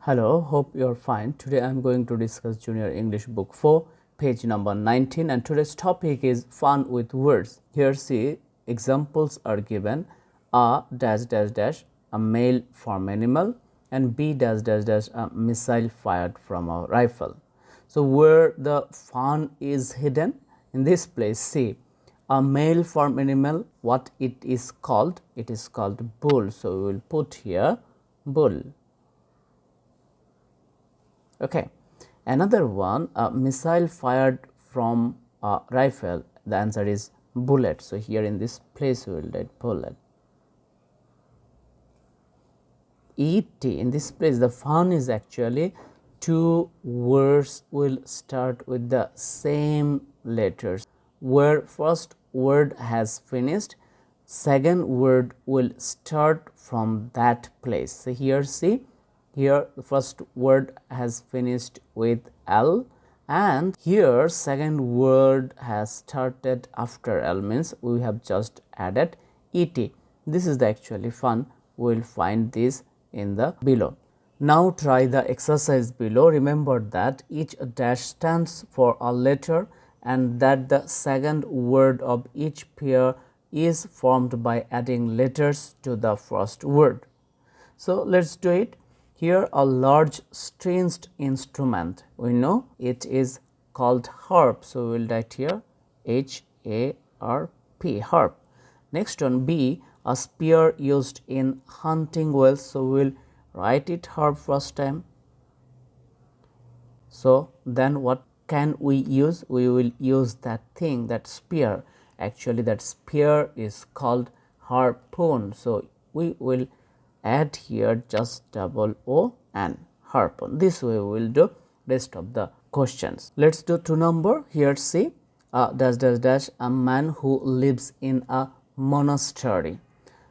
Hello, hope you are fine. Today I am going to discuss Junior English Book 4, page number 19, and today's topic is fun with words. Here see examples are given: a dash dash dash, a male farm animal, and b dash dash dash, a missile fired from a rifle. So where the fun is hidden? In this place, see a male farm animal, what it is called? It is called bull. So we will put here bull. Okay. Another one, a missile fired from a rifle, the answer is bullet. So here in this place we will write bullet. ET, in this place the fun is actually two words will start with the same letters. Where first word has finished, second word will start from that place. So here see, here the first word has finished with L, and here second word has started after L, means we have just added ET. This is the actually fun. We will find this in the below. Now try the exercise below. Remember that each dash stands for a letter and that the second word of each pair is formed by adding letters to the first word. So let's do it. Here a large stringed instrument, we know it is called harp. So we will write here H-A-R-P, harp. Next one, B, a spear used in hunting whales. So we will write it harp first time. So then what can we use? We will use that thing, that spear. Actually that spear is called harpoon. So we will add here just double O-N, harpoon. This way we will do rest of the questions. Let's do 2 number. Here see dash dash dash, a man who lives in a monastery.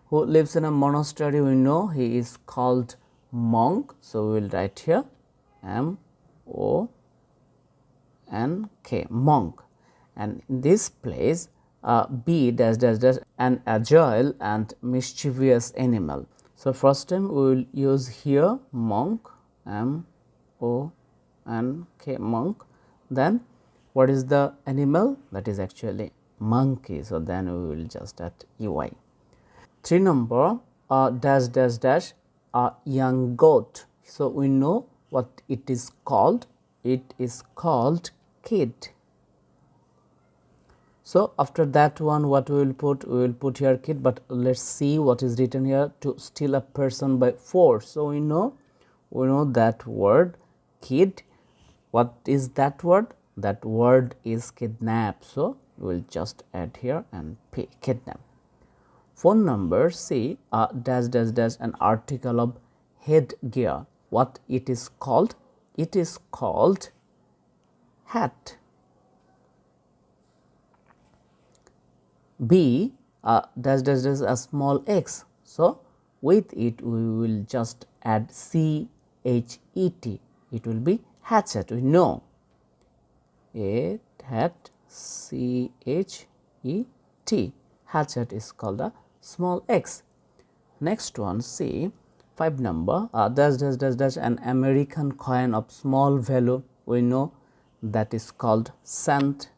Who lives in a monastery, we know he is called monk. So we will write here M-O-N-K, monk. And in this place B dash dash dash, an agile and mischievous animal. So first time we will use here monk, M-O-N-K, monk. Then what is the animal? That is actually monkey. So then we will just add EY. 3 number, dash dash dash, a young goat. So we know what it is called. It is called kid. So after that one, what we will put? We will put here kid, but let's see what is written here: to steal a person by force. So we know that word kid. What is that word? That word is kidnap. So we will just add here and P, kidnap. Phone number C, dash dash dash, an article of headgear. What it is called? It is called hat. B, dash dash dash, a small x. So with it we will just add C-H-E-T. It will be hatchet. We know a hat, C-H-E-T. Hatchet is called a small x. Next one, C, 5 number, dash dash dash dash, an American coin of small value. We know that is called cent.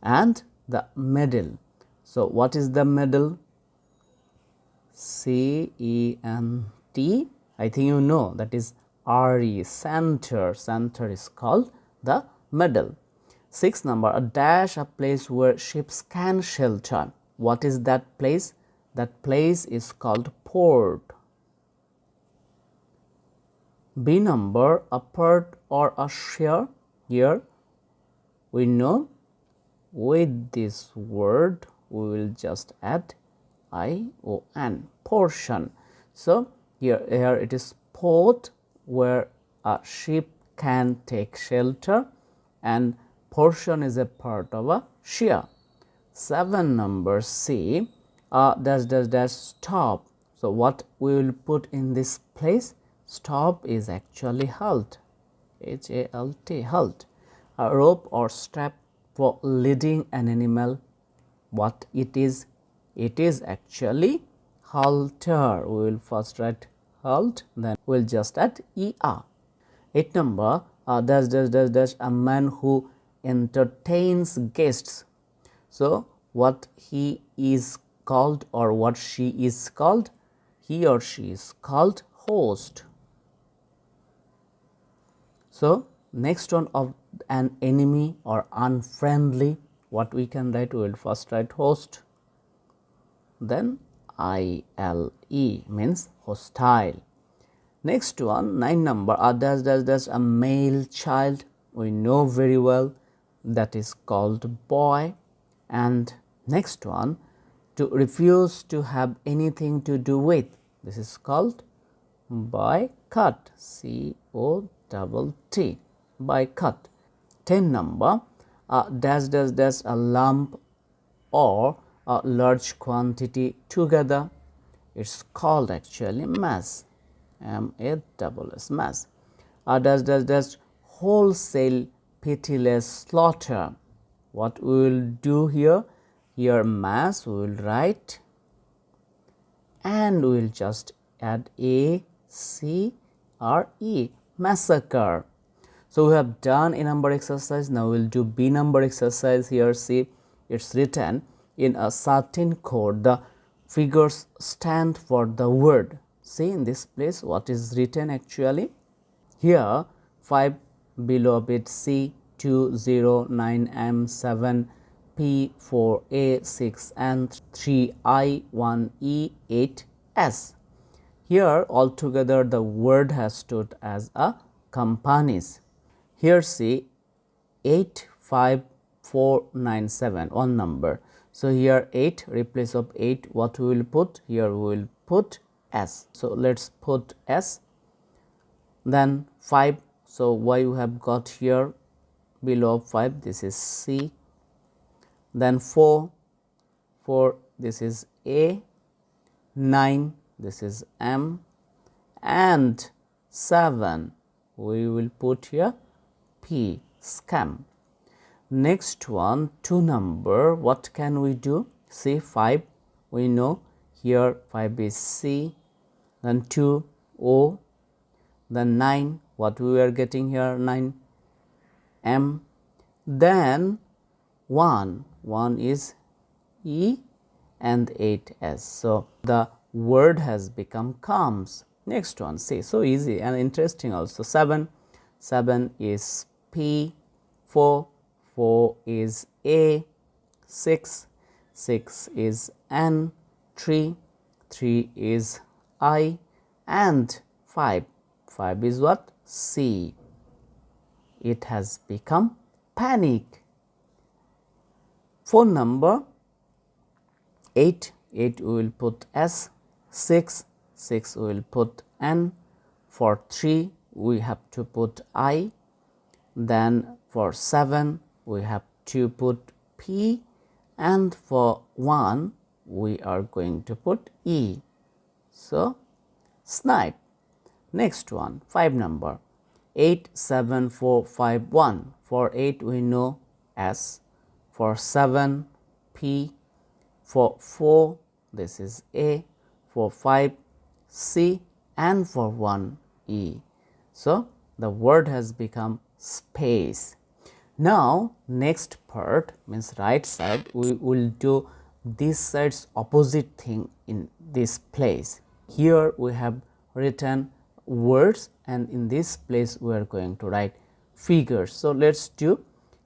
And the medal. So what is the medal? C-E-N-T. I think you know, that is R-E, center. Center is called the medal. 6 number, a dash, a place where ships can shelter. What is that place? That place is called port. B number, a part or a share. Here we know with this word we will just add I-O-N, portion. So here it is port where a ship can take shelter, and portion is a part of a share. 7 number C, dash dash dash, stop. So what we will put in this place? Stop is actually halt, H-A-L-T, halt. A rope or strap for leading an animal. What it is? It is actually halter. We will first write halt, then we'll just add er. 8 number, dash dash dash dash, a man who entertains guests. So what he is called or what she is called, he or she is called host. So next one, of an enemy or unfriendly, what we can write, we will first write host, then ILE means hostile. Next one, 9 number, a dash dash dash, a male child, we know very well, that is called boy. And next one, to refuse to have anything to do with, this is called boycott, COTT, boycott. 10 number, a dash dash dash, a lump or a large quantity together, it's called actually mass, MASS, mass. A dash dash dash, wholesale pitiless slaughter, what we will do here, mass we will write and we will just add ACRE, massacre. So we have done a number exercise. Now we will do B number exercise. Here see, it's written in a certain code, the figures stand for the word. See in this place what is written actually. Here 5 below bit C, 2, 0, 9, M, 7, P, 4, A, 6 and 3, I, 1, E, 8, S. Here altogether the word has stood as a companies. Here see 8, 5, 4, 9, 7, one number. So here 8, replace of 8 what we will put, here we will put S. So let's put S. Then 5, so why you have got here below 5, this is C. Then 4, this is A. 9, this is M, and 7 we will put here P, scam. Next one, 2 number, what can we do? See 5, we know here 5 is C, then 2 O, then 9, what we are getting here, 9 M, then 1 is E and 8 S. So the word has become comes. Next one, see, so easy and interesting also. 7 is P, 4 is A, 6 is N, 3 is I, and 5 is what? C. It has become panic. Phone number 8 we will put S, 6 we will put N, for 3 we have to put I, then for 7 we have to put P, and for 1 we are going to put E. So snipe. Next one, 5 number, 8, 7, 4, 5, 1. For 8 we know S, for 7 P, for 4 this is A, for 5 C, and for 1 E. So the word has become space. Now next part means right side, we will do this side's opposite thing in this place. Here we have written words and in this place we are going to write figures. So let's do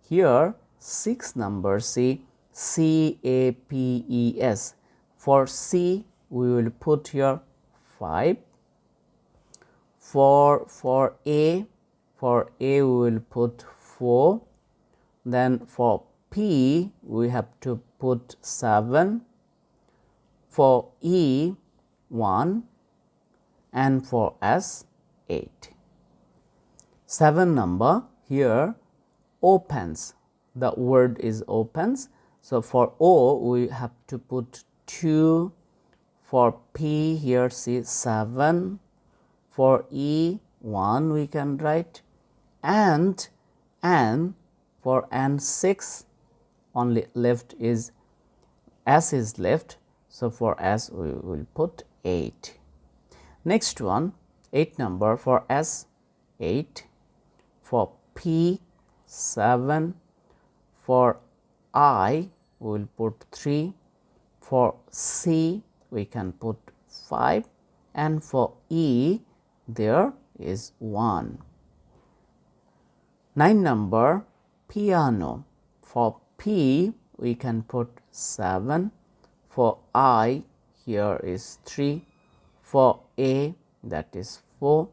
here 6 number, see CAPES. For C we will put here 5. For A we will put 4. Then for P we have to put 7. For E 1, and for S 8. 7 number, here opens, the word is opens. So for O we have to put 2. For P here see 7. For E 1 we can write, and N, for N 6, only left is S is left. So for S we will put 8. Next one, 8 number for S, 8, for P, 7, for I we will put 3, for C we can put 5, and for E there is 1. 9 number, piano. For P we can put 7, for I here is 3, for A that is 4,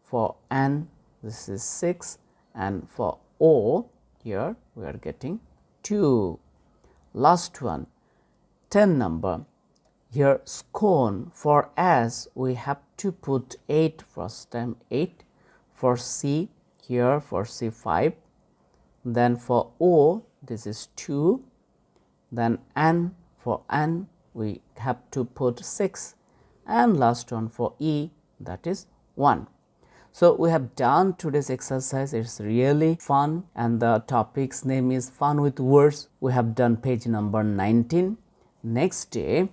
for N this is 6, and for O here we are getting 2. Last one, 10 number. Here scone. For S we have to put 8 first time, 8, for C here for C 5, then for O this is 2, then N, for N we have to put 6, and last one for E that is 1. So, we have done today's exercise. It is really fun, and the topic's name is Fun with Words. We have done page number 19. Next day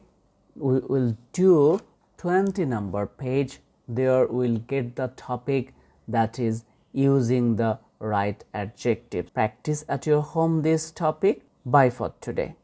we will do 20 number page. There we will get the topic, that is using the right adjective. Practice at your home this topic. Bye for today.